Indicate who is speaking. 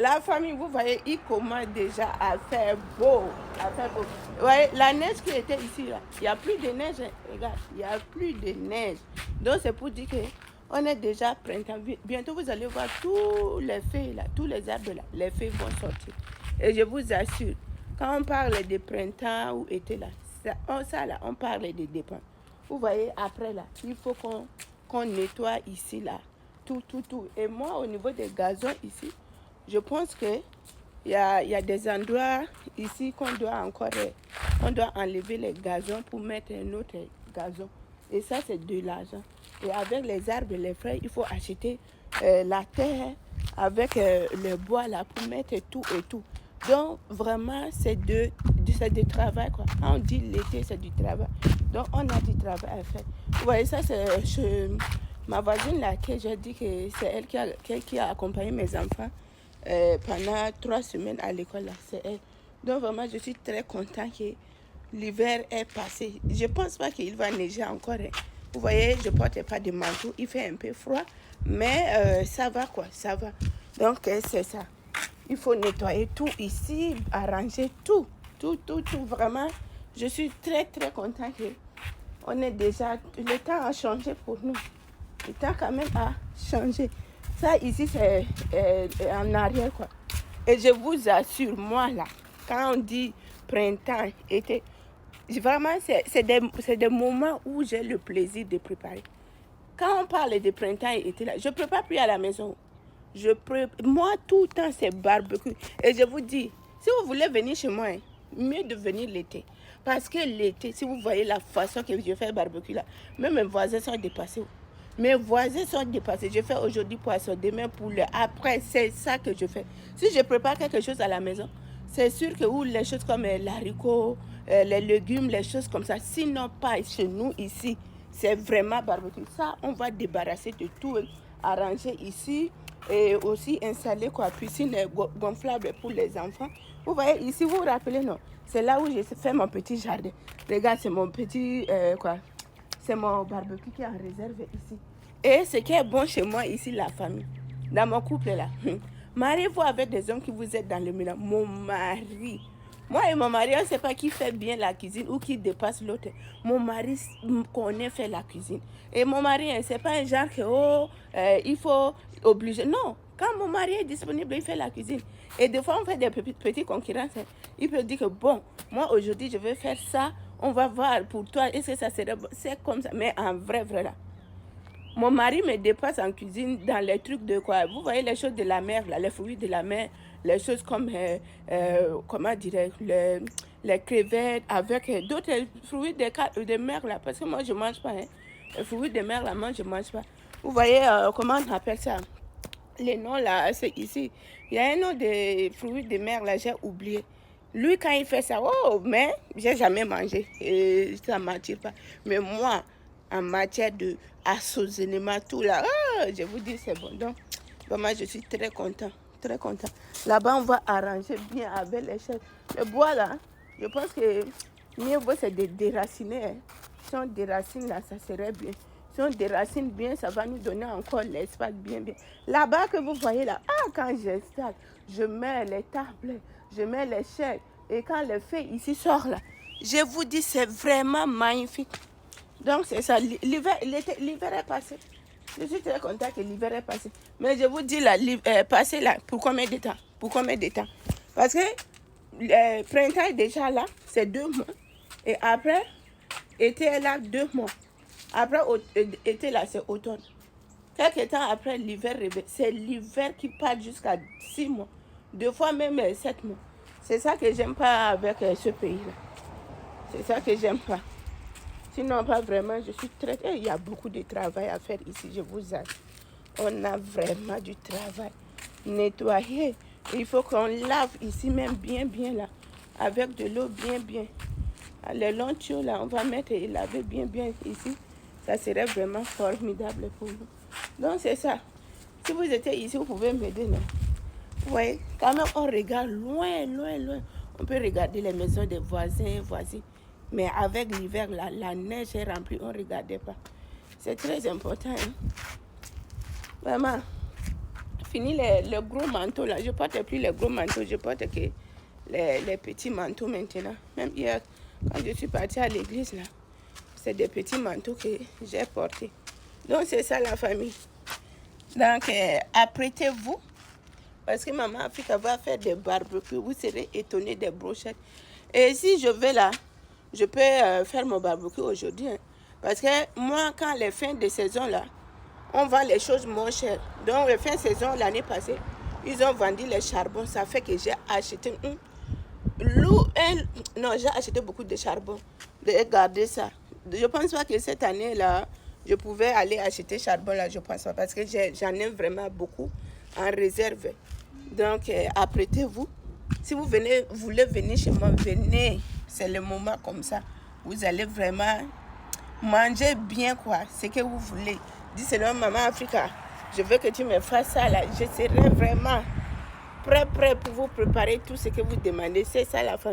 Speaker 1: La famille, vous voyez, il commence déjà à faire beau. À faire beau. Vous voyez, la neige qui était ici, là, il n'y a plus de neige. Hein. Regarde, il n'y a plus de neige. Donc, c'est pour dire que on est déjà printemps. Bientôt, vous allez voir tous les feuilles, là, tous les arbres, là, les feuilles vont sortir. Et je vous assure, quand on parle de printemps ou été, là, là, on parle de dépend. Vous voyez, après, là, il faut qu'on nettoie ici, là, tout. Et moi, au niveau des gazons ici, je pense que il y a des endroits ici qu'on doit encore, on doit enlever les gazons pour mettre un autre gazon. Et ça, c'est de l'argent. Et avec les arbres, les feuilles, il faut acheter la terre avec le bois là pour mettre tout et tout. Donc, vraiment, c'est du travail, quoi. Quand on dit l'été, c'est du travail. Donc, on a du travail à faire. Vous voyez, ça, c'est ma voisine là, que j'ai dit que c'est elle qui a accompagné mes enfants pendant 3 semaines à l'école, là. C'est elle. Donc, vraiment, je suis très content que l'hiver est passé. Je ne pense pas qu'il va neiger encore. Hein. Vous voyez, je ne porte pas de manteau. Il fait un peu froid, mais ça va, quoi. Ça va. Donc, c'est ça. Il faut nettoyer tout ici, arranger tout. Tout. Vraiment, je suis très, très content que on est déjà... Le temps a changé pour nous. Le temps quand même a changé. Ça, ici, c'est en arrière, quoi. Et je vous assure, moi, là, quand on dit printemps, été, vraiment, c'est des moments où j'ai le plaisir de préparer. Quand on parle de printemps et été, là, je ne prépare plus à la maison. Moi, tout le temps, c'est barbecue. Et je vous dis, si vous voulez venir chez moi, hein, mieux de venir l'été. Parce que l'été, si vous voyez la façon que je fais barbecue, là, même mes voisins sont dépassés. Mes voisins sont dépassés. Je fais aujourd'hui poisson, demain poulet. Après, c'est ça que je fais. Si je prépare quelque chose à la maison, c'est sûr que ou les choses comme l'haricot, les légumes, les choses comme ça. Sinon, pas chez nous ici. C'est vraiment barbecue. Ça, on va débarrasser de tout, arranger ici et aussi installer quoi, piscine gonflable pour les enfants. Vous voyez, ici, vous vous rappelez, non? C'est là où j'ai fait mon petit jardin. Regarde, c'est mon petit, c'est mon barbecue qui est en réserve ici. Et ce qui est bon chez moi ici, la famille, dans mon couple là, mariez-vous avec des hommes qui vous aident dans le milieu. Mon mari, moi et mon mari, on ne sait pas qui fait bien la cuisine ou qui dépasse l'autre. Mon mari connaît faire la cuisine. Et mon mari, c'est pas un genre que, il faut obliger. Non, quand mon mari est disponible, il fait la cuisine. Et des fois, on fait des petites concurrences. Il peut dire que, bon, moi aujourd'hui, je vais faire ça. On va voir pour toi, est-ce que ça serait bon? C'est comme ça, mais en vrai, là. Mon mari me dépasse en cuisine dans les trucs de quoi. Vous voyez les choses de la mer, là, les fruits de la mer, les choses comme, comment dirais-je, les crevettes avec d'autres fruits de mer, là. Parce que moi, je ne mange pas. Hein. Les fruits de mer, là, moi, je ne mange pas. Vous voyez, comment on appelle ça? Les noms, là, c'est ici. Il y a un nom de fruits de mer, là, j'ai oublié. Lui, quand il fait ça, oh, mais j'ai jamais mangé. Et ça ne m'attire pas. Mais moi, en matière de assaisonnement, tout là, je vous dis, c'est bon. Donc, vraiment, je suis très content. Très content. Là-bas, on va arranger bien avec les chaises. Le bois, là, je pense que mieux vaut, c'est de déraciner. Hein. Si on déracine, là, ça serait bien. Si on déracine bien, ça va nous donner encore l'espace bien. Là-bas que vous voyez là, quand j'installe, je mets les tables, je mets les chaises. Et quand les feuilles ici sortent là, je vous dis, c'est vraiment magnifique. Donc c'est ça, l'hiver est passé. Je suis très content que l'hiver est passé. Mais je vous dis là, passé là, pour combien de temps? Pour combien de temps? Parce que le printemps est déjà là, c'est 2 mois. Et après, été est là 2 mois. Après, été là, c'est automne. Quelques temps après, l'hiver revient. C'est l'hiver qui part jusqu'à 6 mois. 2 fois même 7 mois. C'est ça que j'aime pas avec ce pays-là. C'est ça que j'aime pas. Sinon, pas vraiment, je suis très... Il y a beaucoup de travail à faire ici, je vous assure. On a vraiment du travail. Nettoyer. Il faut qu'on lave ici même bien là. Avec de l'eau bien. Les longs tuyaux là, on va mettre et laver bien ici. Ça serait vraiment formidable pour nous. Donc c'est ça. Si vous étiez ici, vous pouvez m'aider, non? Vous voyez, quand même, on regarde loin. On peut regarder les maisons des voisins. Mais avec l'hiver, la neige est remplie, on ne regardait pas. C'est très important. Hein? Vraiment, fini les gros manteaux là. Je ne porte plus les gros manteaux, je porte que les petits manteaux maintenant. Même hier, quand je suis partie à l'église là, c'est des petits manteaux que j'ai portés. Donc c'est ça la famille. Donc apprêtez-vous. Parce que Maman Africa va faire des barbecues. Vous serez étonnés des brochettes. Et si je vais là, je peux faire mon barbecue aujourd'hui. Hein. Parce que moi, quand les fins de saison là, on vend les choses moins chères. Donc les fins de saison l'année passée, ils ont vendu les charbons. Ça fait que j'ai acheté non, j'ai acheté beaucoup de charbon. De garder ça. Je pense pas que cette année là, je pouvais aller acheter charbon là, je pense pas. Parce que j'en ai vraiment beaucoup en réserve. Donc, apprêtez-vous. Si vous voulez venir chez moi, venez. C'est le moment comme ça. Vous allez vraiment manger bien, quoi. Ce que vous voulez. Dis seulement, Maman Africa, je veux que tu me fasses ça, là. Je serai vraiment prêt pour vous préparer tout ce que vous demandez. C'est ça, la famille.